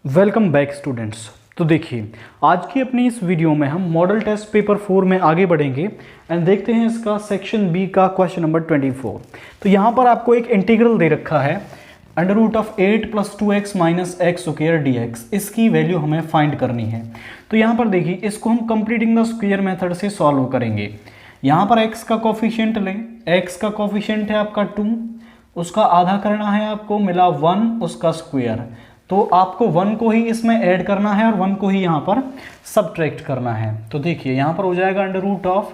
Welcome back students. तो देखिए, आज की अपनी इस वीडियो में हम मॉडल टेस्ट पेपर 4 में आगे बढ़ेंगे एंड देखते हैं इसका सेक्शन बी का क्वेश्चन नंबर 24। तो यहाँ पर आपको एक इंटीग्रल दे रखा है under root of 8 + 2x - x square dx। इसकी वैल्यू हमें फाइंड करनी है। तो यहाँ पर देखिए, इसको हम कंप्लीटिंग द स्क्वायर मेथड से सॉल्व करेंगे। यहाँ पर x का कोफिशिएंट लें, x का कोफिशिएंट है आपका 2, उसका आधा करना है, आपको मिला 1, उसका स्क्वायर। तो आपको 1 को ही इसमें ऐड करना है और 1 को ही यहाँ पर सब्ट्रैक्ट करना है। तो देखिए, यहाँ पर हो जाएगा अंडर रूट ऑफ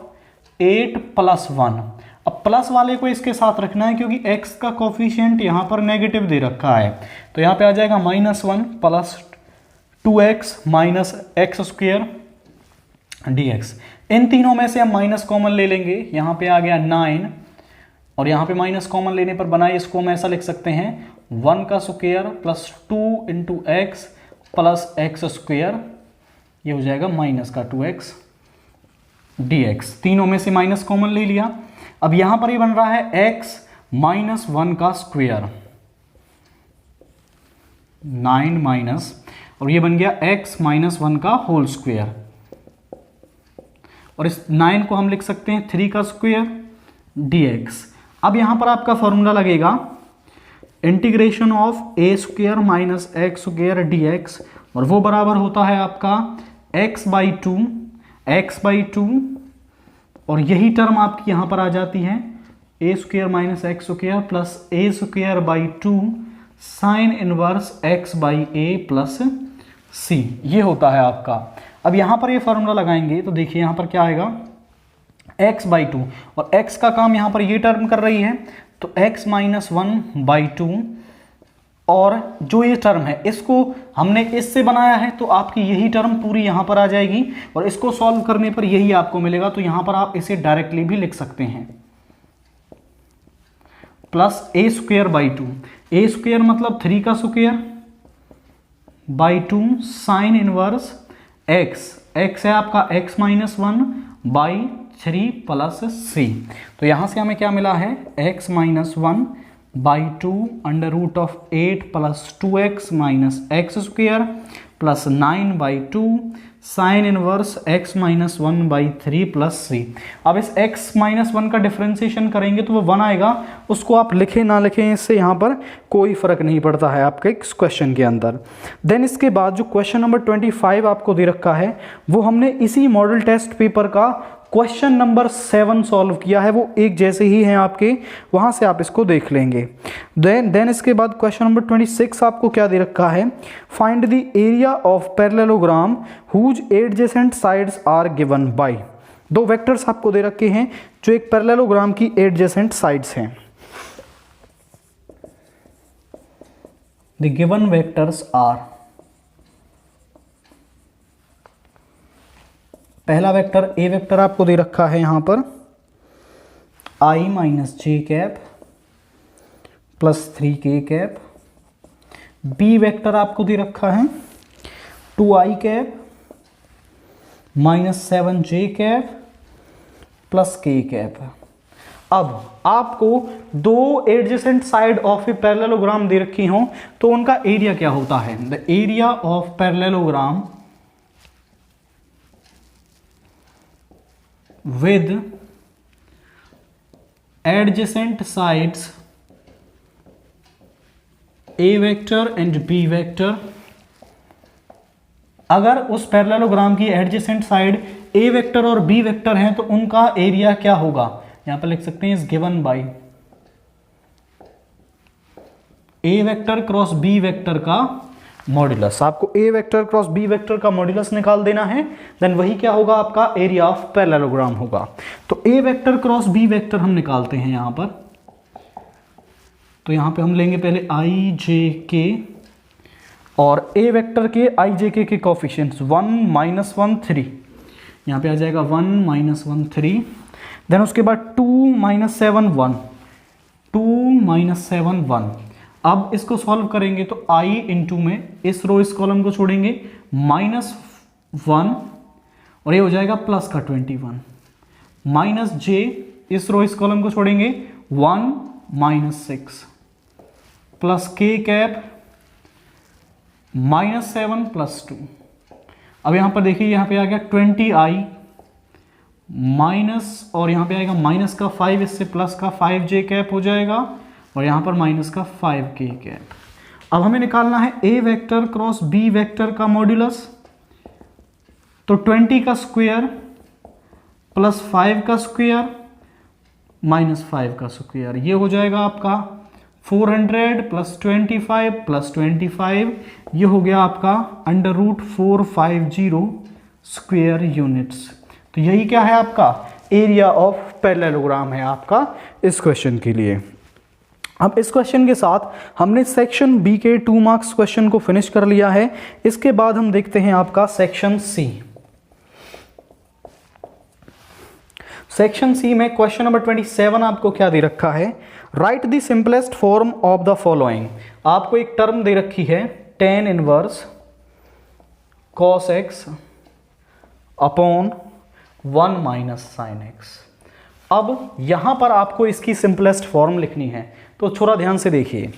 8 + 1। अब प्लस वाले को इसके साथ रखना है क्योंकि x का कोफिशिएंट यहाँ पर नेगेटिव दे रखा है। तो यहाँ पे आ जाएगा -1 + 2x - x स्क्वायर dx। इन तीनों में से हम माइनस कॉमन ले लेंगे। यहाँ पे आ गया 9 और यहाँ पे माइनस कॉमन लेने पर बना, इसको हम ऐसा लिख सकते हैं 1 का स्क्वायर + 2 × x + x स्क्वायर, ये हो जाएगा माइनस का 2x dx। तीनों में से माइनस कॉमन ले लिया। अब यहां पर ये बन रहा है x - 1 का स्क्वायर, 9 माइनस, और ये बन गया x - 1 का होल स्क्वायर। और इस 9 को हम लिख सकते हैं 3 का स्क्वायर dx। अब यहां पर आपका फॉर्मूला लगेगा integration of a² - x square dx, और वो बराबर होता है आपका x/2, और यही टर्म आपकी यहां पर आ जाती है a² - x square plus a²/2 sine inverse x/a plus c, ये होता है आपका। अब यहां पर ये फॉर्मूला लगाएंगे तो देखिए यहां पर क्या आएगा x/2, और x का काम यहां पर ये टर्म कर रही है, तो x - 1/2, और जो ये टर्म है इसको हमने इससे बनाया है, तो आपकी यही टर्म पूरी यहां पर आ जाएगी और इसको सॉल्व करने पर यही आपको मिलेगा। तो यहां पर आप इसे डायरेक्टली भी लिख सकते हैं प्लस a²/2, a² मतलब 3 का स्क्वायर /2 साइन इनवर्स x है आपका x - 1/3 प्लस c। तो यहां से हमें क्या मिला है x - 1/2 under root of 8 + 2x - x square plus 9/2 sine inverse x - 1/3 plus c। अब इस x - 1 का डिफरेंशिएशन करेंगे तो वो 1 आएगा। उसको आप लिखें ना लिखें, इससे यहाँ पर कोई फर्क नहीं पड़ता है आपके इस क्वेश्चन के अंदर। देन इसके बाद जो क्वेश्चन नंबर 25 आपको दे रखा है, वो हमने इसी मॉडल टेस्ट पेपर का क्वेश्चन नंबर 7 सॉल्व किया है। वो एक जैसे ही हैं आपके, वहां से आप इसको देख लेंगे। देन इसके बाद क्वेश्चन नंबर 26 आपको क्या दे रखा है, find the area of parallelogram whose adjacent sides are given by. दो वेक्टर्स आपको दे रखे हैं जो एक पैरेललोग्राम की एडजेसेंट साइड्स हैं। द गिवन वेक्टर्स आर, पहला वेक्टर ए वेक्टर आपको दे रखा है यहां पर i - j plus 3k। B vector आपको दे रखा है 2i - 7j प्लस k। अब आपको दो adjacent side of a parallelogram दे रखी हो तो उनका एरिया क्या होता है। The area of parallelogram with adjacent sides a vector and b vector। अगर उस पैरेललोग्राम की एडजेसेंट साइड a वेक्टर और b वेक्टर हैं तो उनका एरिया क्या होगा, यहां पर लिख सकते हैं is given bye a vector cross b vector का मॉड्यूलस। आपको a vector cross b vector का मॉड्यूलस निकाल देना है, देन वही क्या होगा आपका एरिया ऑफ पैरेललोग्राम होगा। तो a vector cross b vector हम निकालते हैं यहां पर। तो यहां पे हम लेंगे पहले i j k, और a वेक्टर के i j k के कोफिशिएंट्स 1 - 1 3, यहां पे आ जाएगा 1 - 1 3। देन उसके बाद 2 - 7 1, 2 - 7 1। अब इसको सॉल्व करेंगे तो i इंटू में इस रो इस कॉलम को छोड़ेंगे -1, और ये हो जाएगा प्लस का 21, माइनस j इस रो इस कॉलम को छोड़ेंगे 1 - 6 प्लस k कैप -7 + 2। अब यहाँ पर देखिए, यहाँ पे आ गया 20i माइनस, और यहाँ पे आएगा माइनस का 5, इससे प्लस का 5j कैप हो जाएगा, और यहाँ पर माइनस का 5k कैप। अब हमें निकालना है a vector cross b vector का मॉड्यूलस। तो 20 का स्क्वायर प्लस 5 का स्क्वायर माइनस 5 का स्क्वायर, ये हो जाएगा आपका 400 + 25 + 25, ये हो गया आपका √450 स्क्वायर यूनिट्स। तो यही क्या है आपका एरिया ऑफ पैरेललोग्राम है आपका इस क्वेश्चन के लिए। अब इस क्वेश्चन के साथ हमने सेक्शन बी के 2 मार्क्स क्वेश्चन को फिनिश कर लिया है। इसके बाद हम देखते हैं आपका सेक्शन सी। सेक्शन सी में क्वेश्चन नंबर 27 आपको क्या दे रखा है, right the simplest form of the following. आपको एक टर्म दे रखी है tan inverse cos x upon 1 minus sin x। अब यहां पर आपको इसकी सिंपलेस्ट फॉर्म लिखनी है, तो थोड़ा ध्यान से देखिए।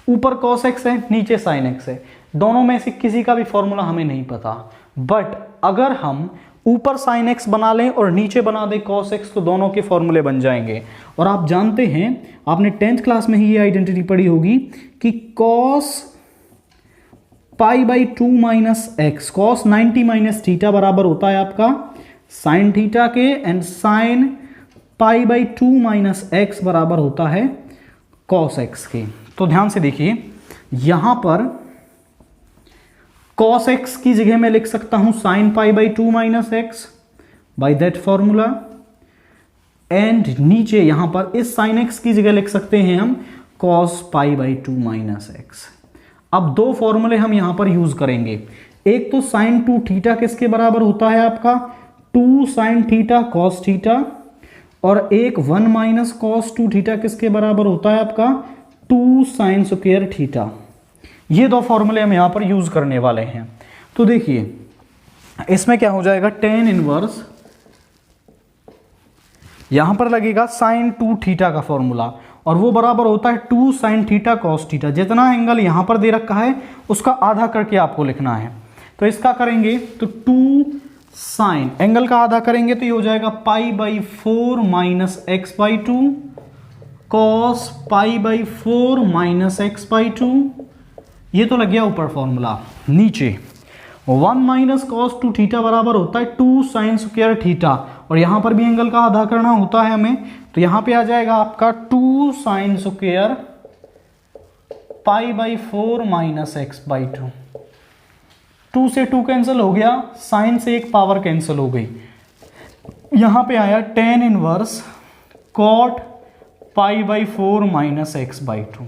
ऊपर cos x है, नीचे sin x है, दोनों में से किसी का भी फॉर्मूला हमें नहीं पता, बट अगर हम ऊपर sin x बना लें और नीचे बना दें cos x, तो दोनों के फॉर्मूले बन जाएंगे। और आप जानते हैं, आपने 10th क्लास में ही ये आइडेंटिटी पढ़ी होगी कि cos π/2 - x, cos 90 - थीटा बराबर होता है आपका sin थीटा के, एंड sin π/2 - x बराबर होता है cos x के। तो ध्यान से देखिए, यहां पर cos x की जगह मैं लिख सकता हूं sin π/2 - x by that formula, and नीचे यहां पर इस sin x की जगह लिख सकते हैं हम cos π/2 - x। अब दो फॉर्मूले हम यहां पर यूज करेंगे। एक तो sin 2 थीटा किसके बराबर होता है आपका 2 sin थीटा cos थीटा, और एक 1 माइनस cos 2 थीटा किसके बराबर होता है आपका 2 sin स्क्वायर थीटा। ये दो फॉर्मूले हम यहां पर यूज करने वाले हैं। तो देखिए, इसमें क्या हो जाएगा, tan इनवर्स यहां पर लगेगा sin 2 थीटा का फॉर्मूला, और वो बराबर होता है 2 sin थीटा cos थीटा। जितना एंगल यहां पर दे रखा है उसका आधा करके आपको लिखना है। तो इसका करेंगे तो 2 sin एंगल का आधा करेंगे तो ये हो जाएगा π/4 - x/2 cos π/4 - x/2। ये तो लग गया ऊपर फॉर्मूला। नीचे 1 माइनस cos 2 थीटा बराबर होता है 2 sin स्क्वायर थीटा, और यहां पर भी एंगल का आधा करना होता है हमें, तो यहां पे आ जाएगा आपका 2 sin स्क्वायर π/4 - x/2। 2 से 2 कैंसिल हो गया, साइन से एक पावर कैंसिल हो गई। यहां पे आया tan inverse cot π/4 - x/2।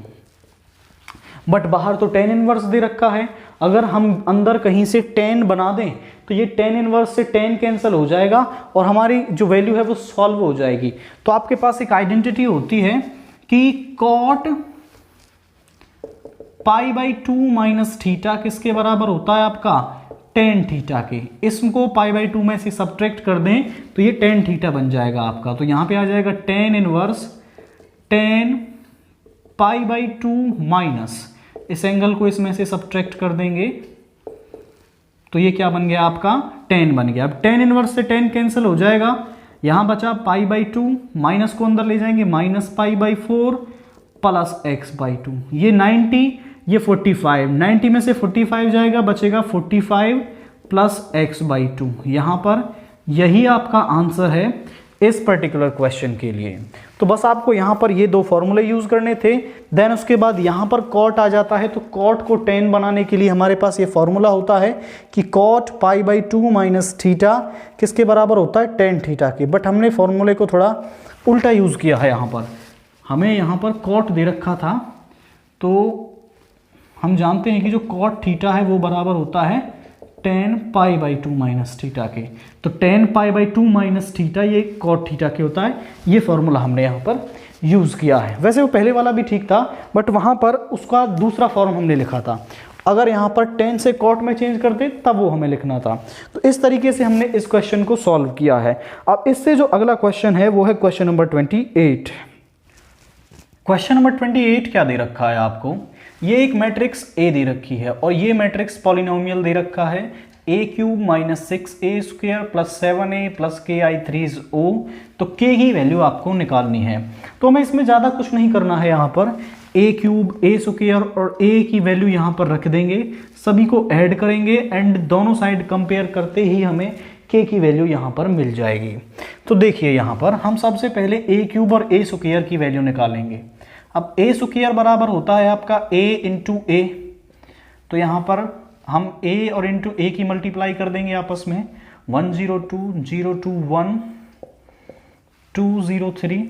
But बाहर तो tan इनवर्स दे रखा है, अगर हम अंदर कहीं से tan बना दें तो ये tan इनवर्स से tan कैंसिल हो जाएगा और हमारी जो वैल्यू है वो सॉल्व हो जाएगी। तो आपके पास एक आइडेंटिटी होती है कि cot π/2 - थीटा किसके बराबर होता है आपका tan थीटा के। इसको π/2 में से सब्ट्रैक्ट कर दें तो ये tan थीटा बन जाएगा आपका। तो यहां पे आ जाएगा tan इनवर्स tan π/2 माइनस, इस एंगल को इसमें से सब्ट्रैक्ट कर देंगे तो ये क्या बन गया आपका tan बन गया। अब tan इनवर्स से tan कैंसिल हो जाएगा, यहां बचा π/2, माइनस को अंदर ले जाएंगे -π/4 प्लस x/2। ये 90, ये 45, 90 में से 45 जाएगा, बचेगा 45 प्लस x/2। यहां पर यही आपका आंसर है इस पर्टिकुलर क्वेश्चन के लिए। तो बस आपको यहां पर ये दो फॉर्मूले यूज करने थे। देन उसके बाद यहां पर cot आ जाता है, तो cot को tan बनाने के लिए हमारे पास ये फॉर्मूला होता है कि cot π/2 - थीटा किसके बराबर होता है tan थीटा के। बट हमने फॉर्मूले को थोड़ा उल्टा यूज किया है। यहां पर हमें यहां पर cot दे रखा था, तो हम जानते हैं कि जो cot थीटा है वो बराबर होता है tan π/2 - थीटा के। तो tan π/2 - थीटा ये cot थीटा के होता है। ये फॉर्मूला हमने यहाँ पर यूज़ किया है। वैसे वो पहले वाला भी ठीक था, बट वहाँ पर उसका दूसरा फॉर्म हमने लिखा था। अगर यहाँ पर tan से cot में चेंज करते तब वो हमें लिखना था। तो इस तरीके से हमने इस क्वेश्चन को सॉल्व किया है। अब इससे जो अगला क्वेश्चन है वो है क्वेश्चन नंबर 28। क्वेश्चन नंबर 28 क्या दे रखा है आपको, ये एक मैट्रिक्स ए दे रखी है और ये मैट्रिक्स पॉलिनोमियल दे रखा है a cube minus 6a² plus 7a plus ki3 o। तो k की वैल्यू आपको निकालनी है। तो हमें इसमें ज़्यादा कुछ नहीं करना है, यहाँ पर ए क्यूब a² और a की वैल्यू यहाँ पर रख देंगे, सभी को ऐड करेंगे एंड दोनों साइड कंपेयर करते ही हमें k की वैल्यू यहाँ पर मिल जाएगी। तो देखिए यहाँ पर हम सबसे पहले a क्यूब और a² की वैल्यू निकालेंगे। अब a² बराबर होता है आपका a इंटू ए, तो यहाँ पर हम a और इंटू ए की मल्टीप्लाई कर देंगे आपस में। 102 021 203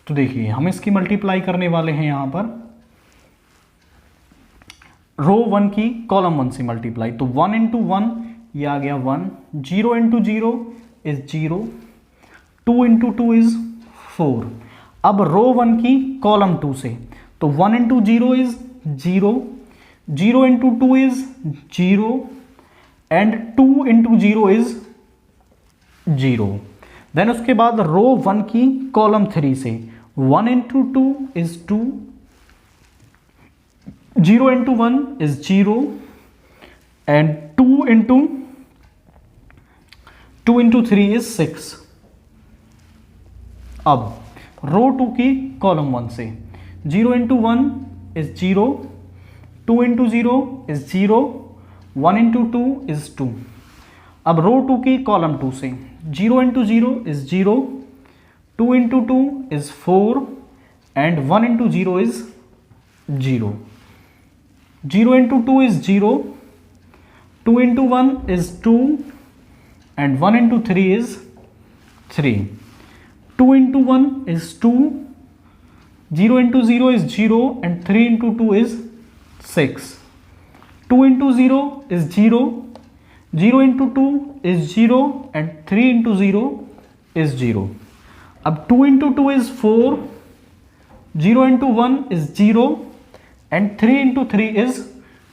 तो देखिए हम इसकी मल्टीप्लाई करने वाले हैं यहाँ पर रो 1 की कॉलम 1 से मल्टीप्लाई। तो 1 इंटू 1 ये आ गया 1, 0 इंटू 0 इज 0, 2 इंटू 2 इज 4। अब रो 1 की कॉलम 2 से, तो 1 into 0 is 0, 0 into 2 is 0 and 2 into 0 is 0। Then उसके बाद रो 1 की कॉलम 3 से 1 into 2 is 2, 0 into 1 is 0 and 2 into 3 is 6। अब रो 2 की कॉलम 1 से 0 into 1 is 0, 2 into 0 is 0, 1 into 2 is 2। अब रो 2 की कॉलम 2 से 0 into 0 is 0, 2 into 2 is 4 and 1 into 0 is 0, 0 into 2 is 0, 2 into 1 is 2 and 1 into 3 is 3, 2 into 1 is 2, 0 into 0 is 0 and 3 into 2 is 6, 2 into 0 is 0, 0 into 2 is 0 and 3 into 0 is 0। अब 2 into 2 is 4, 0 into 1 is 0 and 3 into 3 is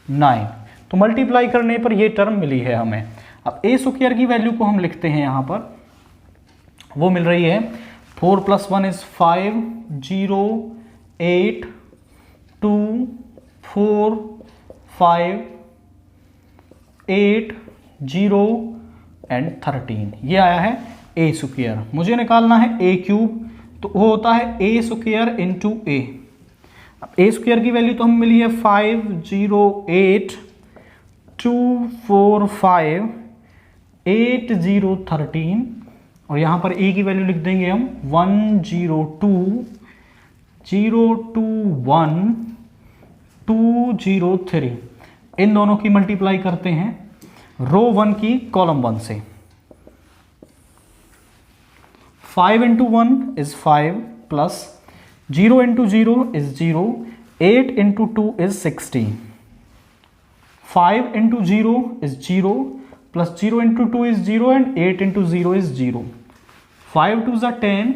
9। तो multiply करने पर ये term मिली है हमें। अब a² की value को हम लिखते हैं यहाँ पर, वो मिल रही है 4 प्लस 1 इज 5, 0 8 2 4 5 8 0 एंड 13। ये आया है a²। मुझे निकालना है a क्यूब, तो वो होता है a² इंटू ए। अब a² की वैल्यू तो हमें मिली है 5 0 8 2 4 5 8 0 13 और यहाँ पर a की वैल्यू लिख देंगे हम 1 0 2 0 2 1 2 0 3। इन दोनों की मल्टीप्लाई करते हैं रो 1 की कॉलम 1 से। 5 into 1 is 5 plus 0 into 0 is 0, 8 into 2 is 16, 5 into 0 is 0 plus 0 into 2 is 0 and 8 into 0 is 0, 5 2 is 10,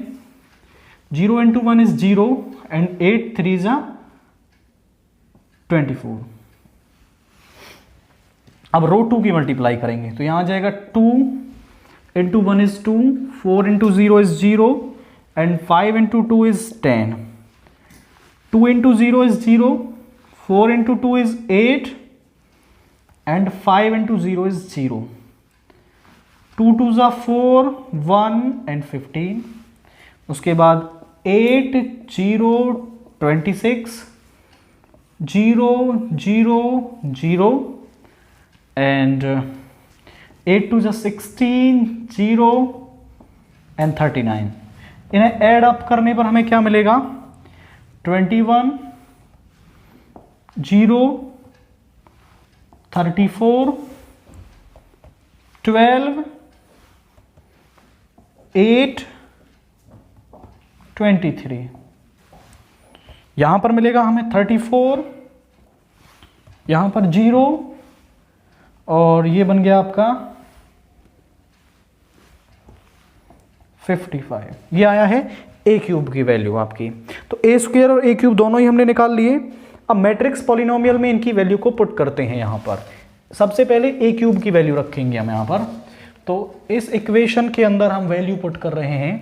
0 into 1 is 0 and 8 3 is 24। अब रो 2 की मल्टीप्लाई करेंगे तो यहां आ जाएगा 2 into 1 is 2, 4 into 0 is 0 and 5 into 2 is 10, 2 into 0 is 0, 4 into 2 is 8 and 5 into 0 is 0, 2 2 is 4 1 and 15। उसके बाद 8 0 26 0 0 0 and 8 2 is 16 0 and 39। इन्हें add up करने पर हमें क्या मिलेगा 21 0 34 12 8 23। यहां पर मिलेगा हमें 34, यहां पर 0 और ये बन गया आपका 55। ये आया है a क्यूब की वैल्यू आपकी। तो a² और a क्यूब दोनों ही हमने निकाल लिए। अब मैट्रिक्स पॉलिनोमियल में इनकी वैल्यू को पुट करते हैं। यहां पर सबसे पहले a क्यूब की वैल्यू रखेंगे हम यहां पर। तो इस इक्वेशन के अंदर हम वैल्यू पुट कर रहे हैं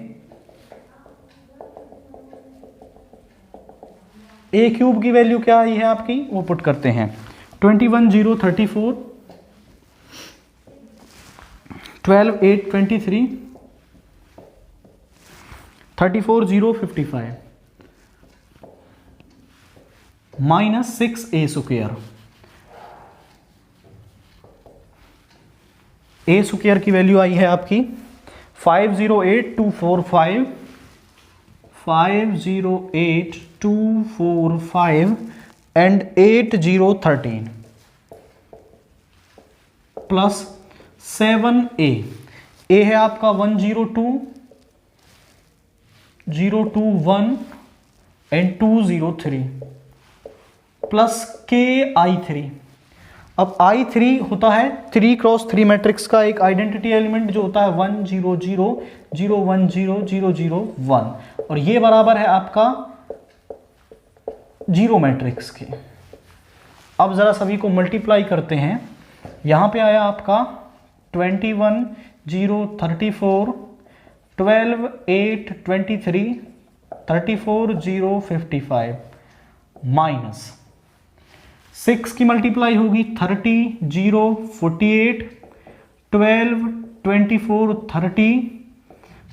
ए क्यूब की वैल्यू क्या आई है आपकी, वो पुट करते हैं 21,034, 12,823, 34,055 माइनस 6a स्क्वायर। ए स्क्वायर की वैल्यू आई है आपकी 508,245, 508,245 एंड 8013 प्लस 7a। ए है आपका 102,021 एंड 203 प्लस के i3। अब i3 होता है 3 क्रॉस 3 मैट्रिक्स का एक आइडेंटिटी एलिमेंट जो होता है 1 0 0 0 1 0 0 0 1, और ये बराबर है आपका 0 मैट्रिक्स के। अब जरा सभी को मल्टीप्लाई करते हैं। यहां पे आया आपका 21,034, 12,823, 34,055 माइनस 6 की मल्टीप्लाई होगी 30,048, 12, 24, 30,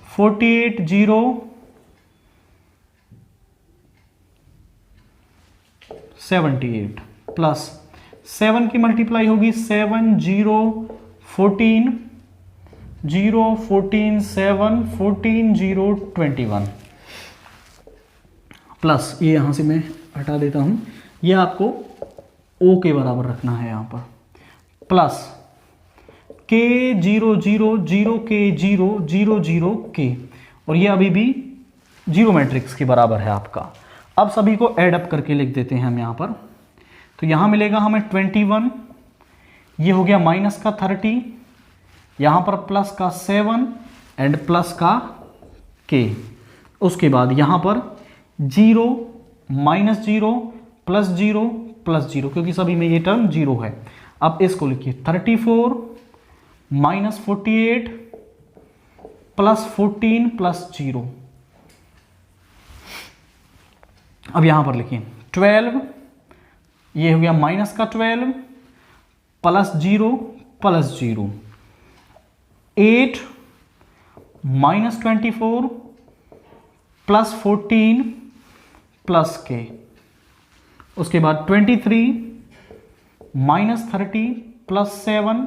48,078 प्लस 7 की मल्टीप्लाई होगी 7, 0, 14, 0, 14, 7, 14, 0, 21 प्लस ये यहां से मैं हटा देता हूं, ये आपको ओ के बराबर रखना है यहां पर, प्लस के 0 0 0 के 0 0 0 के, और ये अभी भी 0 मैट्रिक्स के बराबर है आपका। अब सभी को ऐड अप करके लिख देते हैं हम यहां पर। तो यहां मिलेगा हमें 21, ये हो गया माइनस का 30, यहां पर प्लस का 7 एंड प्लस का के। उसके बाद यहां पर 0 माइनस 0 प्लस 0 प्लस 0, क्योंकि सभी में ये टर्म 0 है। अब इसको लिखिए 34 माइनस 48 प्लस 14 प्लस 0। अब यहां पर लिखिए 12, ये हो गया माइनस का 12 plus 0 plus 0, 8 minus 24 plus 14 plus के। उसके बाद 23 माइनस 30 प्लस 7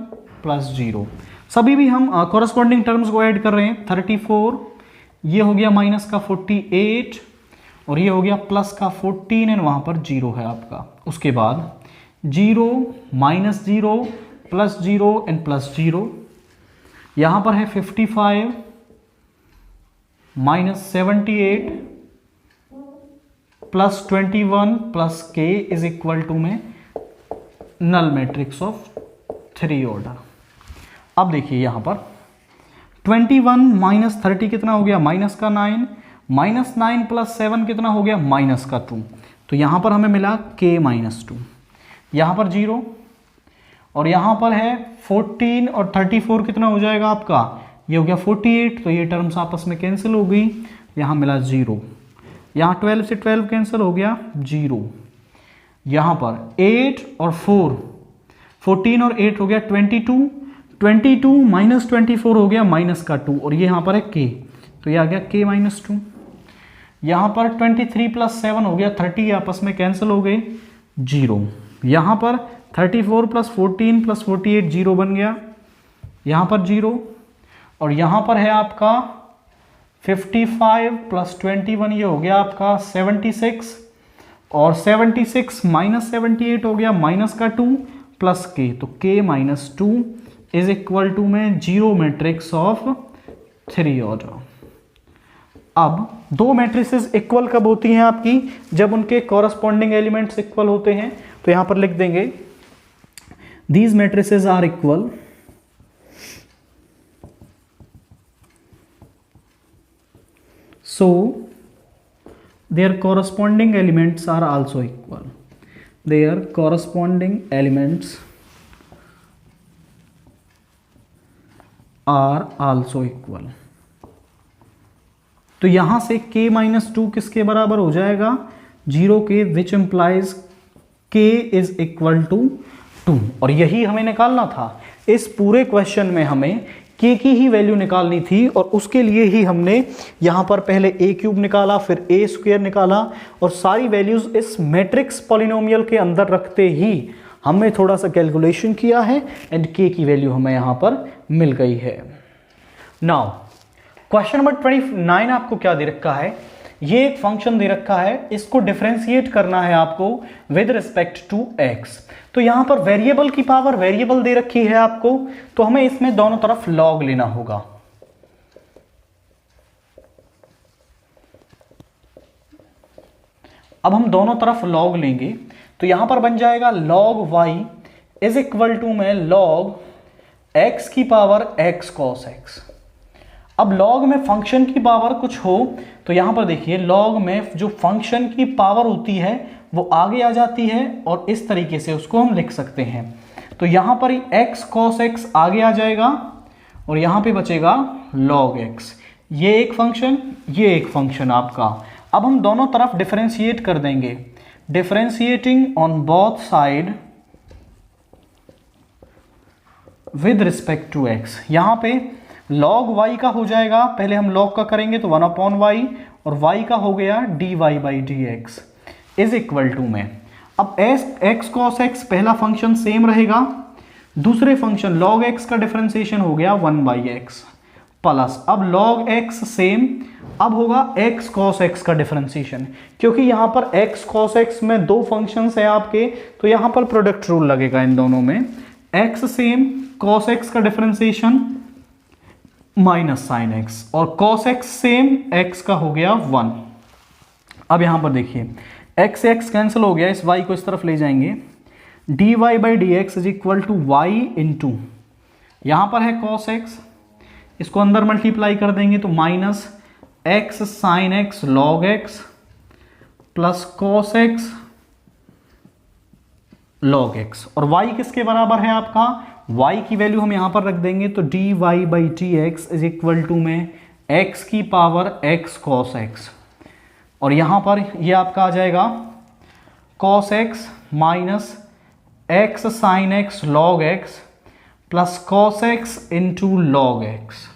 प्लस 0। सभी भी हम कॉरस्पॉन्डिंग टर्म्स को ऐड कर रहे हैं। 34, ये हो गया माइनस का 48 और ये हो गया प्लस का 14 एंड वहां पर 0 है आपका। उसके बाद 0 माइनस 0 प्लस 0 एंड प्लस 0, यहां पर है 55 माइनस 78 प्लस 21 प्लस के इज इक्वल टू में नल मैट्रिक्स ऑफ 3 ऑर्डर। अब देखिए यहां पर 21 माइनस 30 कितना हो गया, माइनस का 9, माइनस 9 प्लस 7 कितना हो गया, माइनस का 2। तो यहां पर हमें मिला k माइनस 2, यहां पर 0, और यहां पर है 14 और 34 कितना हो जाएगा आपका, ये हो गया 48। तो ये टर्म्स आपस में कैंसिल हो गई, यहां मिला 0, यहां 12 से 12 कैंसिल हो गया 0, यहां पर 8 और 4, 14 और 8 हो गया 22, 22 माइनस 24 हो गया माइनस का 2, और ये यहां पर है k, तो ये आ गया k माइनस 2। यहां पर 23 प्लस 7 हो गया 30, आपस में कैंसिल हो गए 0। यहां पर 34 प्लस 14 प्लस 48 0 बन गया, यहां पर 0, और यहां पर है आपका 55 प्लस 21, ये हो गया आपका 76, और 76 माइनस 78 हो गया माइनस का 2 प्लस k, तो k minus 2 is equal to में 0 मैट्रिक्स ऑफ 3 ऑर्डर। अब दो मैट्रिसेस इक्वल कब होती हैं आपकी, जब उनके कॉरस्पॉन्डिंग एलिमेंट्स इक्वल होते हैं। तो यहां पर लिख देंगे these matrices are equal so their corresponding elements are also equal, their corresponding elements are also equal। तो यहां से k माइनस 2 किसके बराबर हो जाएगा, 0 के which implies k is equal to 2, और यही हमें निकालना था। इस पूरे क्वेश्चन में हमें k की ही वैल्यू निकालनी थी, और उसके लिए ही हमने यहाँ पर पहले a क्यूब निकाला, फिर a स्क्वायर निकाला, और सारी वैल्यूज इस मैट्रिक्स पॉलिनोमियल के अंदर रखते ही हमने थोड़ा सा कैलकुलेशन किया है एंड k की वैल्यू हमें यहाँ पर मिल गई है। नाउ क्वेश्चन नंबर 29 आपको क्या दे रखा है, ये एक फंक्शन दे रखा है, इसको डिफरेंशिएट करना है आपको विद रिस्पेक्ट टू x। तो यहां पर वेरिएबल की पावर वेरिएबल दे रखी है आपको, तो हमें इसमें दोनों तरफ log लेना होगा। अब हम दोनों तरफ log लेंगे तो यहां पर बन जाएगा log y is equal to में log x की पावर x cos x। अब log में फंक्शन की पावर कुछ हो तो यहां पर देखिए log में जो फंक्शन की पावर होती है वो आगे आ जाती है, और इस तरीके से उसको हम लिख सकते हैं। तो यहां पर x cos x आगे आ जाएगा और यहां पे बचेगा log x। ये एक फंक्शन, ये एक फंक्शन आपका। अब हम दोनों तरफ डिफरेंशिएट कर देंगे, differentiating on both side with respect to x। यहां पे log y का हो जाएगा, पहले हम log का करेंगे तो 1/y, और y का हो गया dy by d x is equal to में। अब x cos x पहला फंक्शन सेम रहेगा, दूसरे फंक्शन log x का डिफरेंशिएशन हो गया 1/x प्लस, अब log x सेम, अब होगा x cos x का डिफरेंशिएशन, क्योंकि यहां पर x cos x में दो फंक्शंस है आपके, तो यहां पर प्रोडक्ट रूल लगेगा इन दोनों में। x सेम, cos x का डिफरेंशिएशन माइनस साइन x, और cos x सेम, x का हो गया 1। अब यहां पर देखिए x से x कैंसिल हो गया, इस y को इस तरफ ले जाएंगे, dy by d x is equal to y into, यहां पर है cos x, इसको अंदर मल्टीप्लाई कर देंगे तो minus x sine x log x plus cos x log x, और y किसके बराबर है आपका, y की वैल्यू हम यहां पर रख देंगे तो dy by d x is equal to में x की पावर x cos x, और यहां पर ये आपका आ जाएगा cos x minus x sine x log x plus cos x into log x।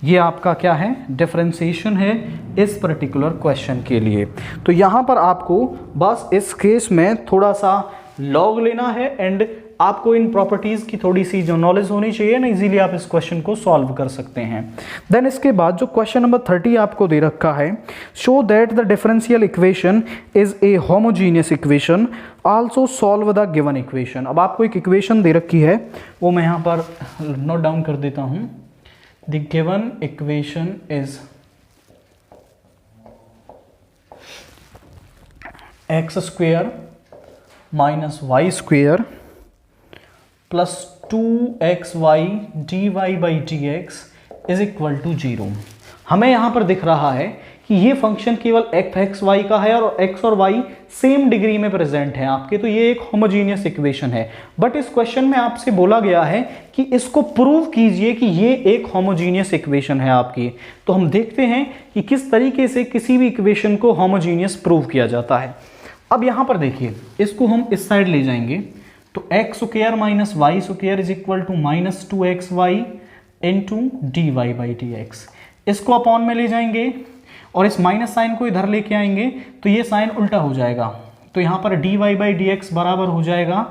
ये आपका क्या है, डिफरेंशिएशन है इस पर्टिकुलर क्वेश्चन के लिए। तो यहां पर आपको बस इस केस में थोड़ा सा log लेना है, एंड आपको इन प्रॉपर्टीज की थोड़ी सी जो नॉलेज होनी चाहिए ना, इजीली आप इस क्वेश्चन को सॉल्व कर सकते हैं। देन इसके बाद जो क्वेश्चन नंबर 30 आपको दे रखा है, show that the differential equation is a homogeneous equation, also solve the given equation. अब आपको एक इक्वेशन दे रखी है, वो मैं यहाँ पर नोट डाउन कर देता हूँ। The given equation is x square minus y square plus 2xy dy by d x is equal to 0। हमें यहां पर दिख रहा है कि ये फंक्शन केवल fxy का है और x और y सेम डिग्री में प्रेजेंट है आपके, तो ये एक होमोजीनियस इक्वेशन है। बट इस क्वेश्चन में आपसे बोला गया है कि इसको प्रूव कीजिए कि ये एक होमोजीनियस इक्वेशन है आपकी। तो हम देखते हैं कि किस तरीके से किसी भी इक्वेशन को होमोजीनियस प्रूव किया जाता है। अब यहां पर देखिए, इसको हम इस साइड ले जाएंगे तो x square minus y square is equal to minus 2xy into dy by d x. इसको अपॉन में ले जाएंगे और इस माइनस साइन को इधर लेके आएंगे तो ये साइन उल्टा हो जाएगा, तो यहाँ पर dy बाई डी एक्स बराबर हो जाएगा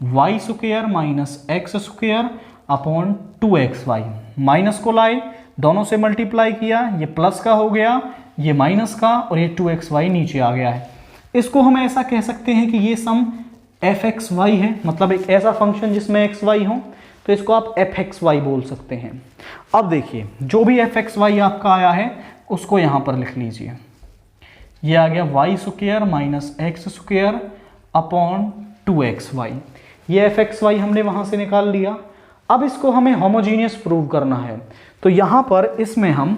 y square minus x square upon 2xy। Minus को लाए, दोनों से मल्टीप्लाई किया, ये प्लस का हो गया, ये माइनस का, और ये 2xy नीचे आ गया है। इसको हम ऐसा कह सकते हैं कि ये सम fxy है, मतलब एक ऐसा फंक्शन जिसमें xy हो, तो इसको आप fxy बोल सकते हैं। अब देखिए, जो भी fxy आपका आया है उसको यहां पर लिख लीजिए, ये आ गया y square minus x square upon 2xy। ये fxy हमने वहां से निकाल लिया। अब इसको हमें होमोजीनियस प्रूव करना है, तो यहां पर इसमें हम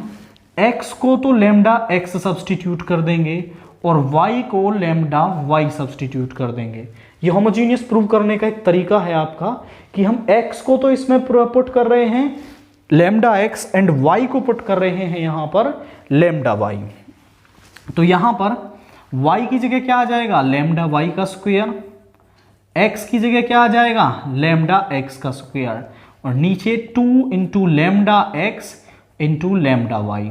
x को तो लैम्डा x सब्सटीट्यूट कर देंगे और y को लैम्डा y सब्सटीट्यूट कर देंगे। ये होमोजीनियस प्रूव करने का एक तरीका है आपका कि हम x को तो इसमें पुट कर रहे हैं लैम्डा x एंड y को पुट कर रहे हैं यहां पर लैम्डा y। तो यहां पर y की जगह क्या आ जाएगा, लैम्डा y का स्क्वायर, x की जगह क्या आ जाएगा, लैम्डा x का स्क्वायर, और नीचे 2 into lambda x into lambda y।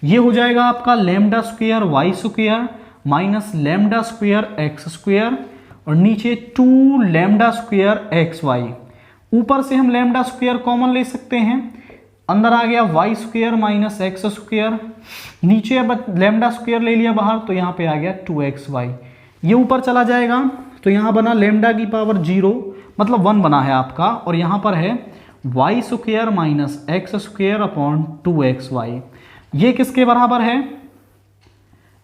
ये हो जाएगा आपका lambda square y square minus lambda square x square, और नीचे 2 लैम्डा स्क्वायर एक्स वाई। ऊपर से हम लैम्डा स्क्वायर कॉमन ले सकते हैं, अंदर आ गया y square minus x square, नीचे अब लैम्डा स्क्वायर ले लिया बाहर तो यहाँ पे आ गया 2xy। ये ऊपर चला जाएगा तो यहाँ बना लैम्डा की पावर 0 मतलब 1 बना है आपका, और यहाँ पर है y square minus x square upon 2xy। ये किसके बराबर है,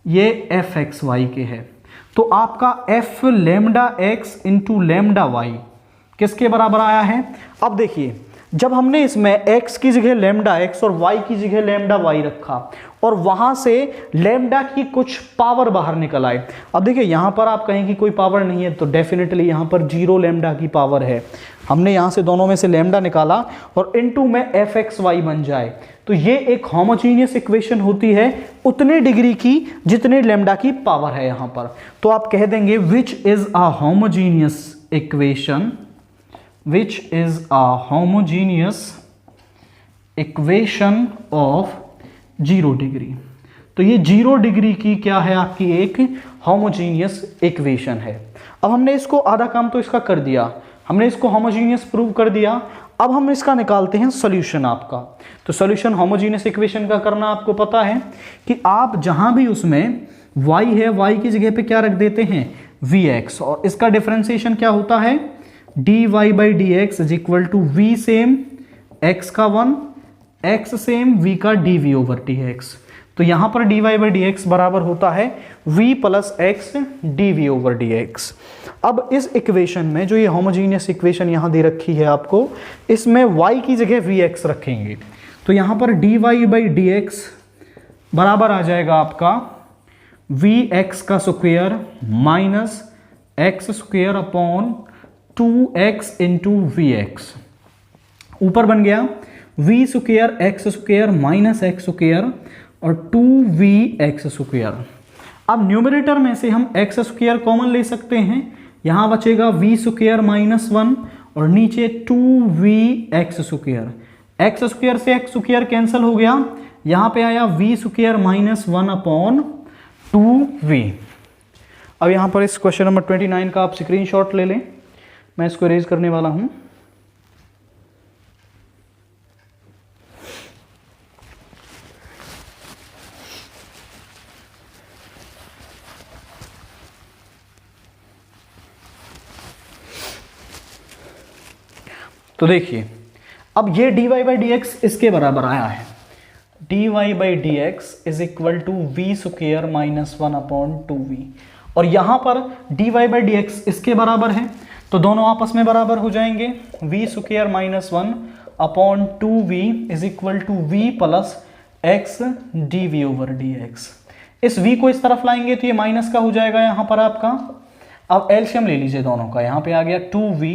ये fxy के है। तो आपका f lambda x into lambda y किसके बराबर आया है। अब देखिए जब हमने इसमें x की जगह लैम्डा x और y की जगह लैम्डा y रखा और वहां से लैम्डा की कुछ पावर बाहर निकल आए। अब देखिए यहां पर आप कहें कि कोई पावर नहीं है तो डेफिनेटली यहां पर 0 लैम्डा की पावर है। हमने यहां से दोनों में से लैम्डा निकाला और इनटू में fxy बन जाए तो ये एक होमोजीनियस इक्वेशन होती है उतने डिग्री की जितने लैम्डा की पावर है यहां पर। तो आप कह देंगे which is a homogeneous equation, which is a homogeneous equation of 0 degree. तो ये 0 डिग्री की क्या है आपकी एक होमोजीनियस इक्वेशन है। अब हमने इसको आधा काम तो इसका कर दिया, हमने इसको होमोजीनियस प्रूव कर दिया। अब हम इसका निकालते हैं सॉल्यूशन आपका। तो सॉल्यूशन होमोजीनियस इक्वेशन का करना आपको पता है कि आप जहां भी उसमें y है y की जगह पे क्या रख देते हैं vx, और इसका डिफरेंशिएशन क्या होता है dy by d x is equal to v same x का 1 x सेम v का dv ओवर dx। तो यहां पर dy बाई डी एक्स बराबर होता है v plus x dv over dx। अब इस इक्वेशन में जो ये होमोजीनियस इक्वेशन यहां दे रखी है आपको, इसमें y की जगह vx रखेंगे तो यहां पर dy बाई डी एक्स बराबर आ जाएगा आपका vx का square minus x square upon 2x into v x. ऊपर बन गया v square x square minus x square और 2vx स्क्वायर। अब न्यूमरेटर में से हम एक्स स्क्वायर कॉमन ले सकते हैं, यहां बचेगा v स्क्वायर माइनस 1 और नीचे 2vx स्क्वायर। एक्स स्क्वायर से एक्स स्क्वायर कैंसिल हो गया, यहां पे आया v square minus 1 upon 2v। अब यहां पर इस क्वेश्चन नंबर 29 का आप स्क्रीनशॉट ले लें, मैं इसको इरेज करने वाला हूं। तो देखिए अब ये dy बाई डी एक्स इसके बराबर आया है, dy by d x is equal to v square minus 1 upon 2v, और यहां पर dy बाई डी एक्स इसके बराबर है तो दोनों आपस में बराबर हो जाएंगे। v square minus 1 upon 2v is equal to v plus x dv over dx। इस v को इस तरफ लाएंगे तो ये माइनस का हो जाएगा यहां पर आपका। अब एलसीएम ले लीजिए दोनों का, यहां पे आ गया 2v,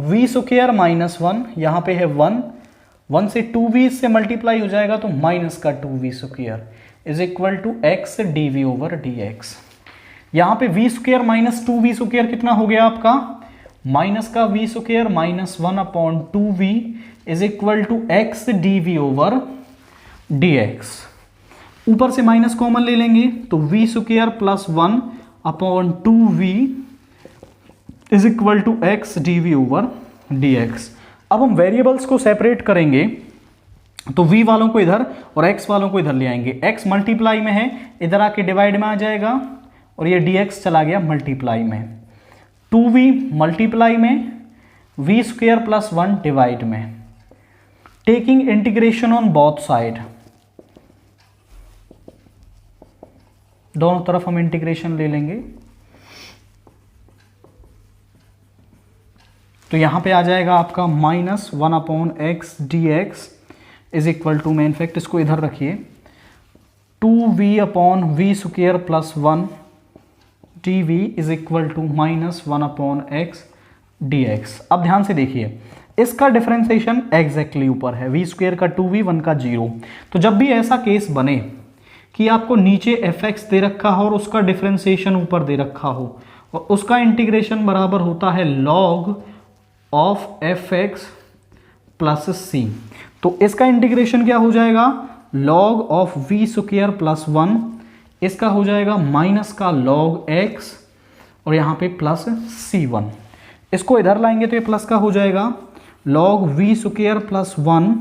v स्क्वायर माइनस 1 यहां पे है 1 से 2v से मल्टीप्लाई हो जाएगा तो माइनस का 2v स्क्वायर is equal to x dv over dx। यहां पे v square minus 2v square कितना हो गया आपका, माइनस का v square minus 1 upon 2v is equal to x dv over dx। ऊपर से माइनस कॉमन ले लेंगे तो v square plus 1 upon 2v is equal to x dv over dx। अब हम वेरिएबल्स को सेपरेट करेंगे तो v वालों को इधर और x वालों को इधर ले आएंगे। x मल्टीप्लाई में है, इधर आके डिवाइड में आ जाएगा और ये dx चला गया मल्टीप्लाई में। 2v मल्टीप्लाई में, v स्क्वायर प्लस 1 डिवाइड में। Taking integration on both side, दोनों तरफ हम इंटीग्रेशन ले लेंगे तो यहां पे आ जाएगा आपका minus 1 upon x d x is equal to, में इनफैक्ट इसको इधर रखिए, 2v upon v square plus 1 dv is equal to minus 1 upon x dx। अब ध्यान से देखिए इसका डिफरेंशिएशन एग्जैक्टली ऊपर है, v स्क्वायर का 2v 1 का 0। तो जब भी ऐसा केस बने कि आपको नीचे fx दे रखा हो और उसका डिफरेंशिएशन ऊपर दे रखा हो और उसका इंटीग्रेशन बराबर होता है log of fx plus c। तो इसका इंटीग्रेशन क्या हो जाएगा, log of v square plus 1, इसका हो जाएगा माइनस का log x और यहाँ पे प्लस c1। इसको इधर लाएंगे तो ये प्लस का हो जाएगा log v square plus 1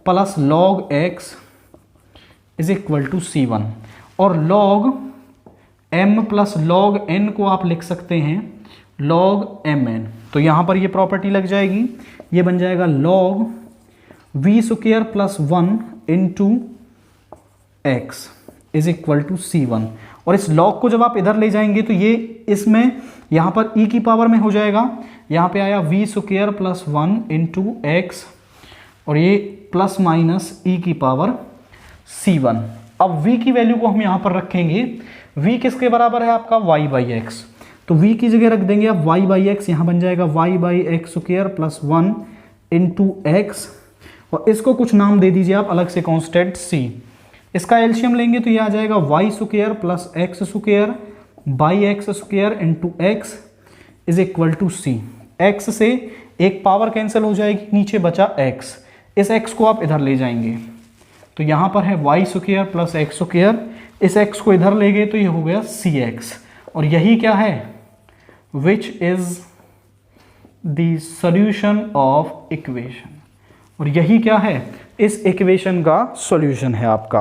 plus log x is equal to c1 और log m plus log n को आप लिख सकते हैं log mn। तो यहाँ पर ये प्रॉपर्टी लग जाएगी, ये बन जाएगा log v square plus 1 into x is equal to c1। और इस log को जब आप इधर ले जाएंगे तो ये इसमें यहाँ पर e की पावर में हो जाएगा, यहाँ पे आया v square plus 1 into x और ये प्लस माइनस e की पावर c1। अब v की वैल्यू को हम यहाँ पर रखेंगे, v किसके बराबर है आपका y बाई एक्स, तो v की जगह रख देंगे आप y बाई एक्स, यहाँ बन जाएगा y by x square plus 1 into x और इसको कुछ नाम दे दीजिए आप अलग से कांस्टेंट c। इसका एलसीएम लेंगे तो ये आ जाएगा y square plus x square by x square into x is equal to c। x से एक पावर कैंसिल हो जाएगी, नीचे बचा x, इस x को आप इधर ले जाएंगे तो यहाँ पर है y square plus x square, इस x को इधर ले गए तो ये हो गया cx और यही क्या है, which is the solution of equation, और यही क्या है, इस इक्वेशन का सॉल्यूशन है आपका।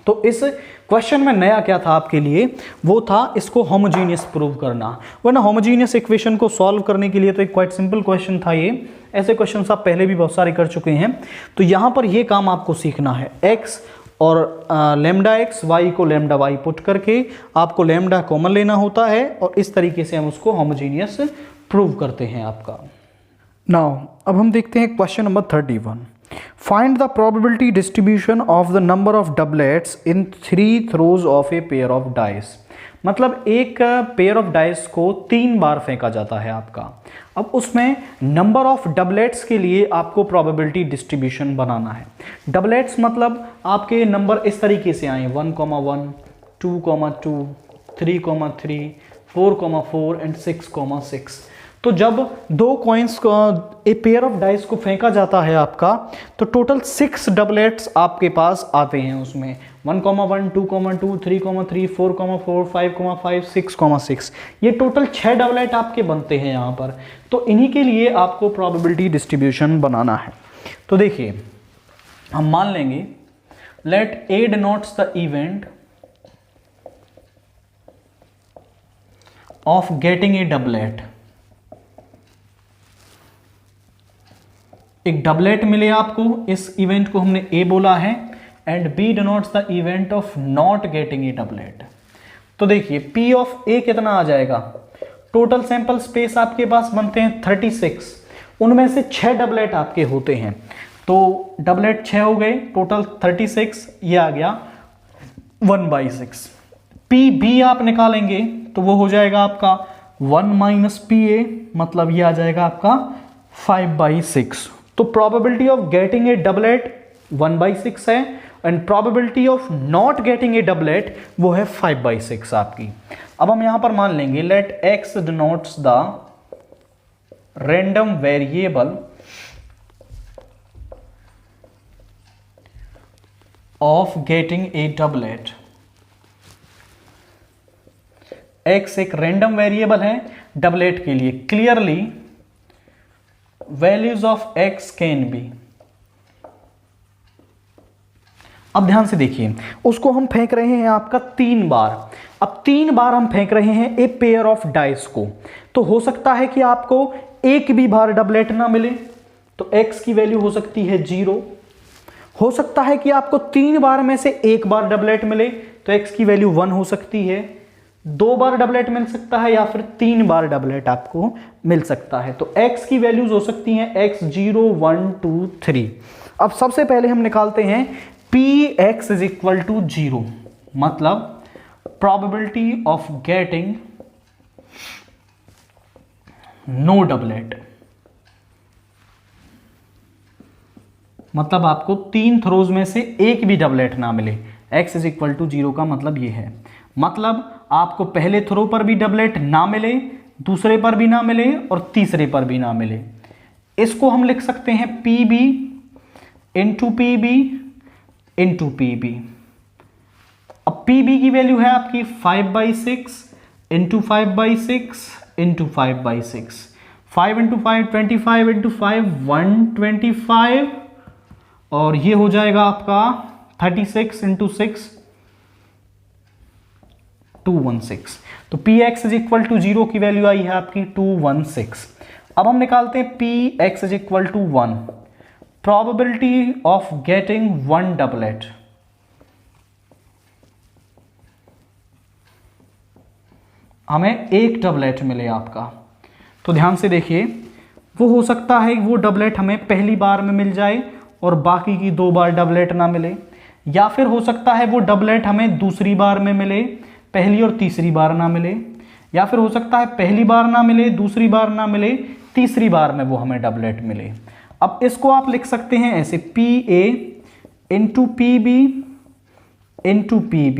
तो इस क्वेश्चन में नया क्या था आपके लिए, वो था इसको होमोजीनियस प्रूव करना, वरना होमोजीनियस इक्वेशन को सॉल्व करने के लिए तो एक क्वाइट सिंपल क्वेश्चन था ये, ऐसे क्वेश्चन आप पहले भी बहुत सारे कर चुके हैं। तो यहाँ पर ये काम आपको सीखना है, x और लेमडा एक्स वाई को लेमडा वाई पुट करके आपको लेमडा कॉमन लेना होता है और इस तरीके से हम उसको होमोजीनियस प्रूव करते हैं आपका। नाउ अब हम देखते हैं question number 31। Find the probability distribution of the number of doublets in 3 throws of a pair of dice. मतलब एक पेयर ऑफ डाइस को 3 बार फेंका जाता है आपका, अब उसमें नंबर ऑफ डबलेट्स के लिए आपको प्रोबेबिलिटी डिस्ट्रीब्यूशन बनाना है। डबलेट्स मतलब आपके नंबर इस तरीके से आए 1,1, 2,2, 3,3, 4,4 एंड 6,6। तो जब 2 कॉइन्स को ए पेयर ऑफ डाइस को फेंका जाता है आपका तो टोटल 6 डबलेट्स आपके पास आते हैं उसमें 1,1, 2,2, 3,3, 4,4, 5,5, 6,6। ये टोटल 6 डबलेट आपके बनते हैं यहाँ पर। तो इन्हीं के लिए आपको प्रोबेबिलिटी डिस्ट्रीब्यूशन बनाना है। तो देखिए हम मान लेंगे let A denotes the event of getting a doublet. एक डबलेट मिले आपको, इस इवेंट को हमने ए बोला है, and B denotes the event of not getting a doublet. तो देखिए पी ऑफ ए कितना आ जाएगा, टोटल सैंपल स्पेस आपके पास बनते हैं 36, उनमें से 6 डबलेट आपके होते हैं, तो डबलेट 6 हो गए, टोटल 36, ये आ गया 1/6। पी बी आप निकालेंगे तो वो हो जाएगा आपका 1 माइनस पी ए, मतलब ये आ जाएगा आपका 5/6। तो probability of getting a doublet 1/6 है and probability of not getting a doublet वो है 5/6 आपकी। अब हम यहां पर मान लेंगे let X denotes the random variable of getting a doublet. X एक रैंडम वेरिएबल है डबलेट के लिए, clearly values of X can be. अब ध्यान से देखिए, उसको हम फेंक रहे हैं आपका 3 बार। अब 3 बार हम फेंक रहे हैं ए पेयर ऑफ डाइस को, तो हो सकता है कि आपको एक भी बार डबलेट ना मिले, तो एक्स की वैल्यू हो सकती है 0। हो सकता है कि आपको 3 बार में से एक बार डबलेट मिले, तो एक्स की वैल्यू 1 हो सकती है। 2 बार डबलेट मिल सकता है या फिर 3 बार डबलेट आपको मिल सकता है। तो x की वैल्यूज हो सकती हैं x 0, 1, 2, 3। अब सबसे पहले हम निकालते हैं px इज इक्वल टू 0, मतलब probability of getting no doublet, मतलब आपको 3 थ्रोज में से एक भी डबलेट ना मिले, x इज इक्वल टू 0 का मतलब ये है, मतलब आपको पहले थ्रो पर भी डबलेट ना मिले, दूसरे पर भी ना मिले और तीसरे पर भी ना मिले। इसको हम लिख सकते हैं PB into PB into PB। अब PB की वैल्यू है आपकी 5/6 इंटू 5/6 इंटू 5/6, 5 इंटू 5 25 इंटू 5 125, और ये हो जाएगा आपका 36 इंटू 6 216। तो Px इज इक्वल टू 0 की वैल्यू आई है आपकी 216। अब हम निकालते हैं Px is equal to 1, probability of getting one doublet. हमें एक डबलेट मिले आपका, तो ध्यान से देखिए, वो हो सकता है वो डबलेट हमें पहली बार में मिल जाए और बाकी की 2 बार डबलेट ना मिले, या फिर हो सकता है वो डबलेट हमें दूसरी बार में मिले, पहली और तीसरी बार ना मिले, या फिर हो सकता है पहली बार ना मिले, दूसरी बार ना मिले, तीसरी बार में वो हमें डबलेट मिले। अब इसको आप लिख सकते हैं ऐसे, PA into PB into PB,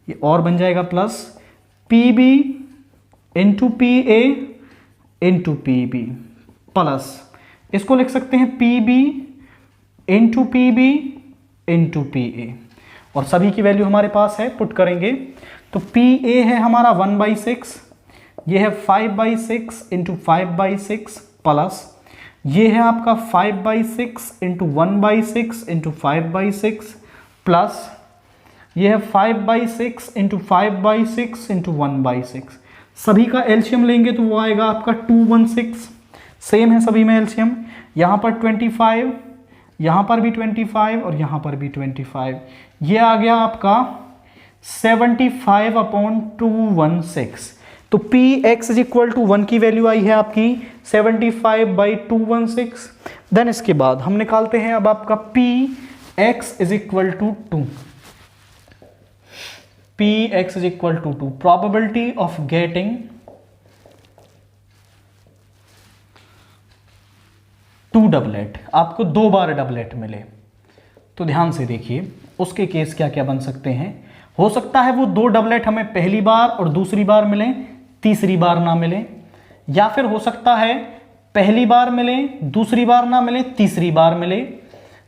ये और बन जाएगा plus PB into PA into PB, plus इसको लिख सकते हैं PB into PB into PA, और सभी की वैल्यू हमारे पास है, पुट करेंगे तो PA है हमारा 1/6, ये है 5/6 इंटू 5/6, प्लस ये है आपका 5/6 इंटू 1/6 इंटू 5/6, प्लस ये है 5/6 इंटू 5/6 इंटू 1/6। सभी का एलसीएम लेंगे तो वो आएगा आपका 216, सेम है सभी में एलसीएम, यहाँ पर 25, यहाँ पर भी 25 और यहाँ पर भी 25, ये आ गया आपका 75/216। तो Px इज इक्वल टू 1 की वैल्यू आई है आपकी 75/216। देन इसके बाद हम निकालते हैं अब आपका Px is equal to 2, Px is equal to 2, probability of getting 2 doublet, आपको 2 बार डबलेट मिले। तो ध्यान से देखिए उसके केस क्या क्या बन सकते हैं। हो सकता है वो 2 डबलेट हमें पहली बार और दूसरी बार मिले, तीसरी बार ना मिले, या फिर हो सकता है पहली बार मिले, दूसरी बार ना मिले, तीसरी बार मिले,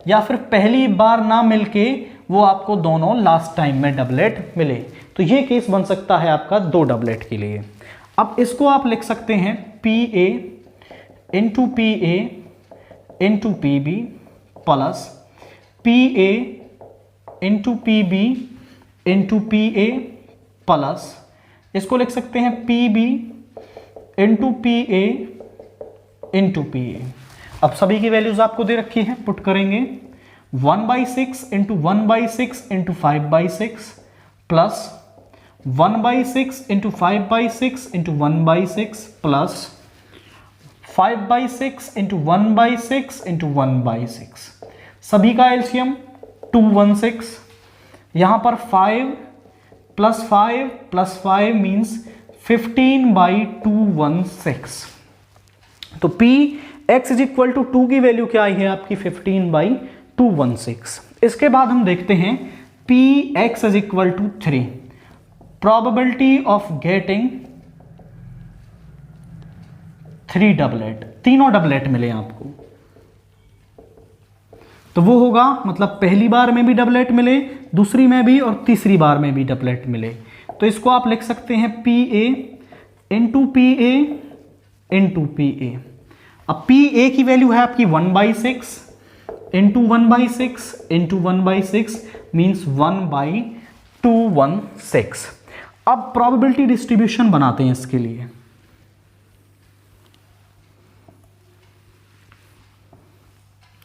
या फिर पहली बार ना मिलके वो आपको दोनों लास्ट टाइम में डबलेट मिले। तो ये केस बन सकता है आपका 2 डबलेट के लिए। अब इसको आप लिख सकते हैं PA into PA into PB plus PA into PB into PA plus इसको लिख सकते हैं PB into PA into PA। अब सभी की वैल्यूज आपको दे रखी है, पुट करेंगे 1/6 into 1/6 into 5/6 plus 1/6 into 5/6 into 1/6 plus 5/6 into 1/6 into 1/6। सभी का एलसीएम 216, यहां पर 5 प्लस 5 प्लस 5 मीन्स 15/216। तो Px इज इक्वल टू 2 की वैल्यू क्या आई है आपकी 15/216। इसके बाद हम देखते हैं Px is equal to 3, probability of getting 3 doublet, तीनों डबलेट मिले आपको। तो वो होगा मतलब पहली बार में भी डबलेट मिले, दूसरी में भी और तीसरी बार में भी डबलेट मिले। तो इसको आप लिख सकते हैं PA into PA into PA। अब PA की वैल्यू है आपकी 1/6 इंटू 1/6 इंटू 1/6 मीन्स 1/216। अब प्रोबेबिलिटी डिस्ट्रीब्यूशन बनाते हैं इसके लिए।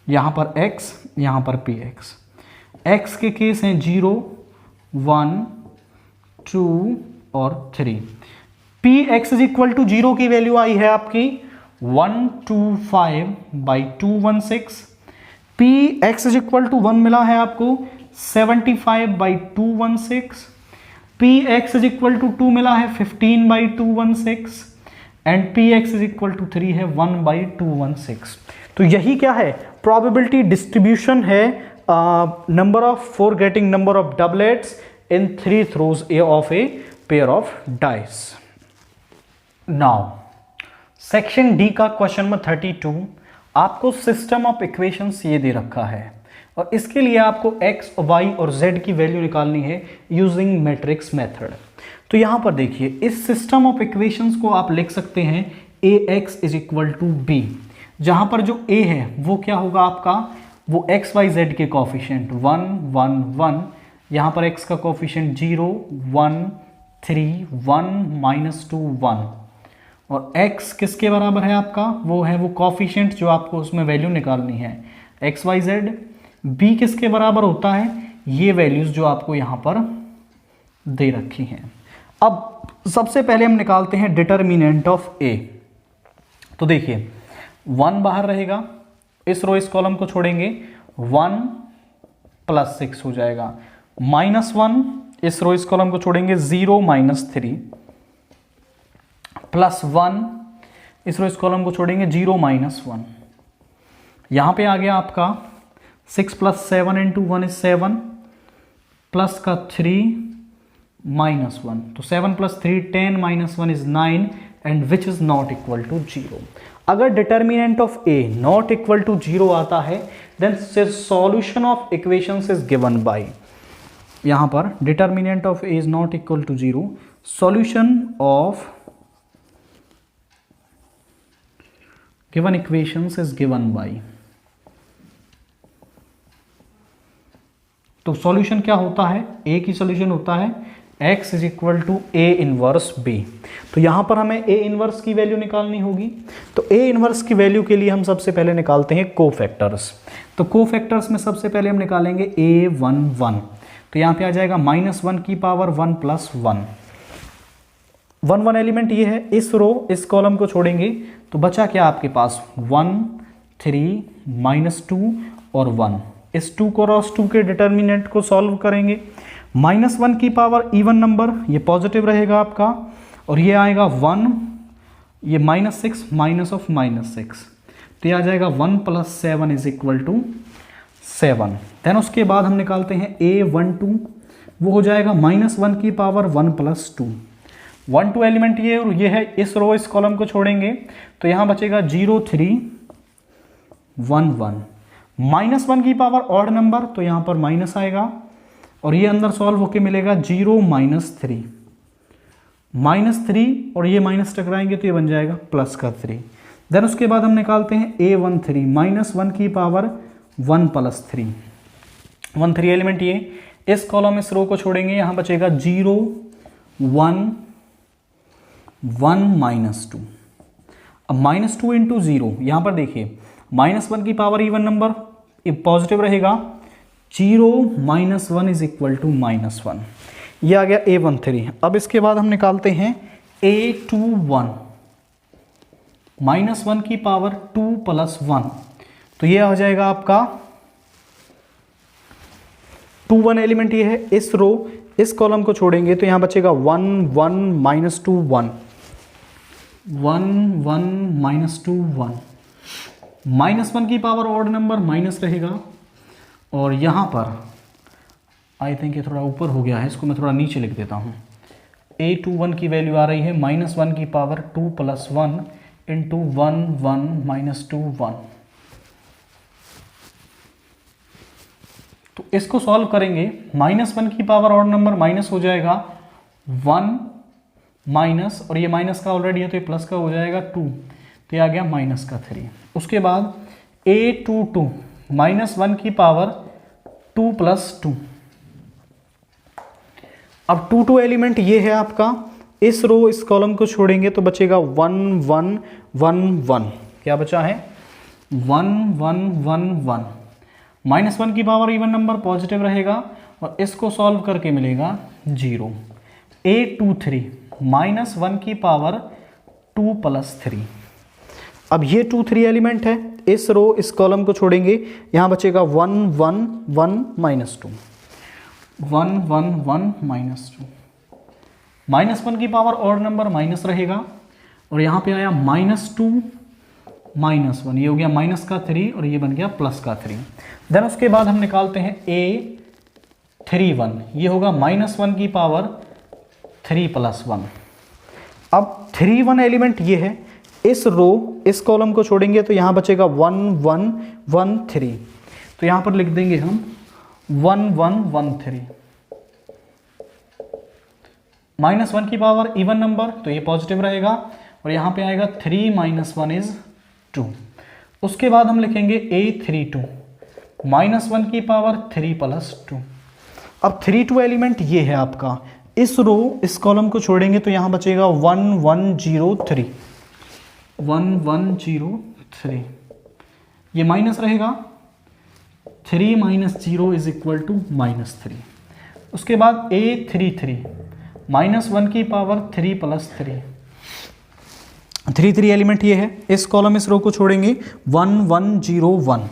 यहां पर x, यहां पर Px। x के केस हैं 0 1 2 और 3। Px इज इक्वल टू 0 की वैल्यू आई है आपकी 125/216। Px इज इक्वल टू 1 मिला है आपको 75/216। Px इज इक्वल टू 2 मिला है 15/216 and Px is equal to 3 है 1/216। तो यही क्या है, प्रोबेबिलिटी डिस्ट्रीब्यूशन है number of for getting number of doublets in 3 throws of a pair of dice. Now section D का क्वेश्चन नंबर 32, आपको सिस्टम ऑफ इक्वेशंस ये दे रखा है और इसके लिए आपको x, y और z की वैल्यू निकालनी है यूजिंग मैट्रिक्स मेथड। तो यहां पर देखिए इस सिस्टम ऑफ इक्वेशंस को आप लिख सकते हैं ax is equal to b, जहां पर जो a है वो क्या होगा आपका, वो x y z के कोफिशिएंट 1 1 1, यहां पर x का कोफिशिएंट 0 1 3 1 -2 1, और x किसके बराबर है आपका, वो है वो कोफिशिएंट जो आपको उसमें वैल्यू निकालनी है x y z। b किसके बराबर होता है, ये वैल्यूज जो आपको यहां पर दे रखी हैं। अब सबसे पहले हम निकालते हैं डिटर्मिनेंट ऑफ a। तो देखिए 1 बाहर रहेगा, इस रो इस कॉलम को छोड़ेंगे 1 + 6 हो जाएगा, -1 इस रो इस कॉलम को छोड़ेंगे 0 -3 +1 इस रो इस कॉलम को छोड़ेंगे 0 -1। यहां पे आ गया आपका 6 + 7 × 1 is 7 प्लस का 3 -1, तो 7 + 3 10 -1 is 9 and which is not equal to 0। अगर determinant of a not equal to 0 आता है then solution of equations is given by, यहां पर determinant of a is not equal to 0, solution of given equations is given by. तो solution क्या होता है, a की सॉल्यूशन होता है x is equal to a inverse b। तो यहां पर हमें a इनवर्स की वैल्यू निकालनी होगी, तो a इनवर्स की वैल्यू के लिए हम सबसे पहले निकालते हैं कोफैक्टर्स। तो कोफैक्टर्स में सबसे पहले हम निकालेंगे a11, तो यहां पे आ जाएगा -1 की पावर 1 + 1, 1 1 एलिमेंट ये है, इस रो इस कॉलम को छोड़ेंगे तो बचा क्या आपके पास 1 3 -2 और 1। इस 2 क्रॉस 2 के डिटर्मिनेंट को सॉल्व करेंगे, -1 की पावर इवन नंबर ये पॉजिटिव रहेगा आपका, और ये आएगा 1, ये -6 माइनस ऑफ -6, तो ये आ जाएगा 1 + 7 इज इक्वल टू 7। देन उसके बाद हम निकालते हैं a12, वो हो जाएगा -1 की पावर 1 + 2, 1 2 एलिमेंट ये और ये है, इस रो इस कॉलम को छोड़ेंगे तो यहां बचेगा 0 3 1 1, -1 की पावर ऑड नंबर तो यहां पर माइनस आएगा, और ये अंदर सॉल्व होके मिलेगा 0 -3 -3, और ये माइनस टकराएंगे तो ये बन जाएगा +3। देन उसके बाद हम निकालते हैं a13, -1 की पावर 1 + 3, 1 3 एलिमेंट ये, इस कॉलम इस रो को छोड़ेंगे यहां बचेगा 0 1 1 -2। अब -2 × 0, यहां पर देखिए -1 की पावर इवन नंबर पॉजिटिव रहेगा, 0 -1 इज इक्वल टू -1, ये आ गया a13। अब इसके बाद हम निकालते हैं a21, -1 की पावर 2 + 1, तो ये आ जाएगा आपका 2 1 एलिमेंट ये है, इस रो इस कॉलम को छोड़ेंगे तो यहां बचेगा 1 1 -2 1 1 1 -2 1, -1 की पावर ऑड नंबर माइनस रहेगा, और यहां पर आई थिंक ये थोड़ा ऊपर हो गया है, इसको मैं थोड़ा नीचे लिख देता हूं। a21 की वैल्यू आ रही है -1 की पावर 2 + 1 × 1 1 -2 1। तो इसको सॉल्व करेंगे, -1 की पावर ऑड नंबर माइनस हो जाएगा 1 माइनस, और ये माइनस का ऑलरेडी है तो ये प्लस का हो जाएगा 2, तो ये आ गया -3। उसके बाद a22, -1 की पावर 2 + 2, अब 2 2 एलिमेंट ये है आपका, इस रो इस कॉलम को छोड़ेंगे तो बचेगा 1 1 1 1, क्या बचा है 1 1 1 1, -1 की पावर इवन नंबर पॉजिटिव रहेगा, और इसको सॉल्व करके मिलेगा 0। a23, -1 की पावर 2 + 3, अब ये 2 3 एलिमेंट है, इस रो इस कॉलम को छोड़ेंगे यहां बचेगा 1 1 1 -2, 1 1 1 -2, -1 की पावर ऑड नंबर माइनस रहेगा, और यहां पे आया -2 -1, ये हो गया माइनस का 3 और ये बन गया प्लस का 3। देन उसके बाद हम निकालते हैं A31, ये होगा -1 की पावर 3 + 1। अब 3 1 एलिमेंट ये है, इस रो इस कॉलम को छोड़ेंगे तो यहाँ बचेगा 1 1 1 3, तो यहाँ पर लिख देंगे हम 1 1 1 3। -1 की पावर इवन नंबर तो ये पॉजिटिव रहेगा और यहाँ पे आएगा 3 - 1 = 2। उसके बाद हम लिखेंगे A32, -1 की पावर 3 + 2। अब 32 एलिमेंट ये है आपका, इस रो इस कॉलम को छोड़ेंगे तो यहाँ बचेगा 1 1 0 3, 1 1 0 3, ये माइनस रहेगा, 3 - 0 = -3। उसके बाद A33, -1 की पावर 3 + 3, 3 एलिमेंट ये है, इस कॉलम इस रो को छोड़ेंगे 1 1 0 1,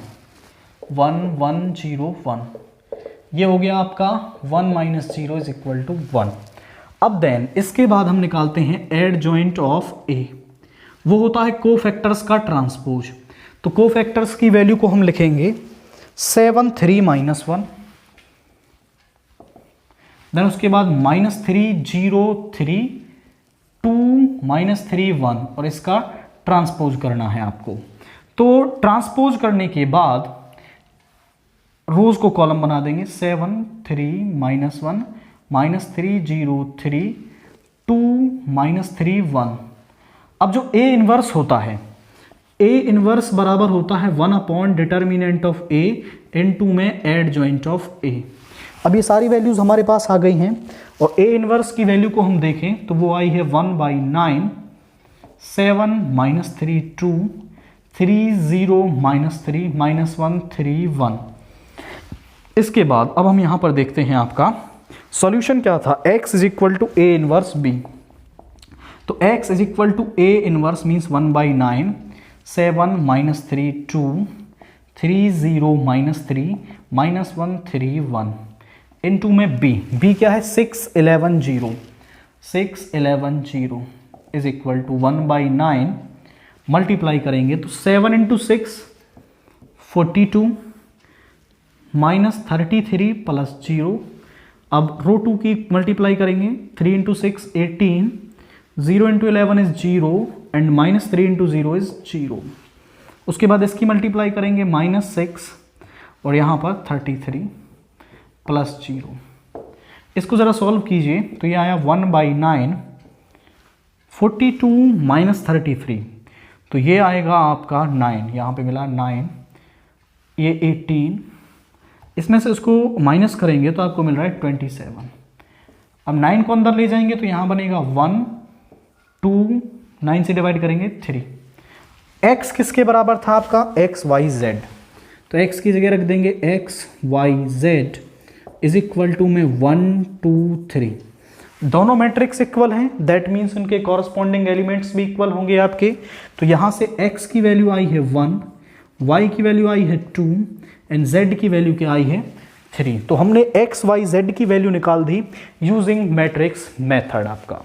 1 1 0 1, ये हो गया आपका 1 - 0 = 1। अब देन इसके बाद हम निकालते हैं एडजॉइंट ऑफ ए, वो होता है कोफैक्टर्स का ट्रांसपोज। तो कोफैक्टर्स की वैल्यू को हम लिखेंगे 7 3 -1, देन उसके बाद -3 0 3 2 -3 1, और इसका ट्रांसपोज करना है आपको। तो ट्रांसपोज करने के बाद रोज को कॉलम बना देंगे, 7 3 -1 -3 0 3 2 -3 1। अब जो A इनवर्स होता है, A इनवर्स बराबर होता है 1/डिटर्मिनेंट ऑफ A इनटू में एडजॉइंट ऑफ A। अब ये सारी वैल्यूज हमारे पास आ गई हैं और A इनवर्स की वैल्यू को हम देखें तो वो आई है 1/9 7 -3 2 3 0 -3 -1 3 1। इसके बाद अब हम यहाँ पर देखते हैं आपका सॉल्यूशन क्या था, x = A इनवर्स B। तो x = A inverse means 1/9 7 -3 2 3 0 -3 -1 3 1 into में b क्या है 6 11 0, 6 11 0 = 1/9, मल्टीप्लाई करेंगे तो 7 × 6 42 -33 + 0। अब रो 2 की मल्टीप्लाई करेंगे, 3 × 6 18, 0 × 11 is 0 एंड -3 × 0 is 0। उसके बाद इसकी मल्टीप्लाई करेंगे -6 और यहाँ पर 33 + 0। इसको ज़रा सॉल्व कीजिए तो ये आया 1/9 42 - 33, तो ये आएगा आपका 9, यहाँ पे मिला 9, ये 18, इसमें से इसको माइनस करेंगे तो आपको मिल रहा है 27। अब 9 को अंदर ले जाएंगे तो यहाँ बनेगा 1 2 9 से डिवाइड करेंगे 3। x किसके बराबर था आपका, x y z, तो x की जगह रख देंगे x y z = में 1 2 3। दोनों मैट्रिक्स इक्वल हैं, दैट मीन्स उनके कॉरस्पॉन्डिंग एलिमेंट्स भी इक्वल होंगे आपके। तो यहाँ से x की वैल्यू आई है 1, y की वैल्यू आई है 2 एंड z की वैल्यू क्या आई है 3। तो हमने x y z की वैल्यू निकाल दी यूजिंग मैट्रिक्स मेथड आपका।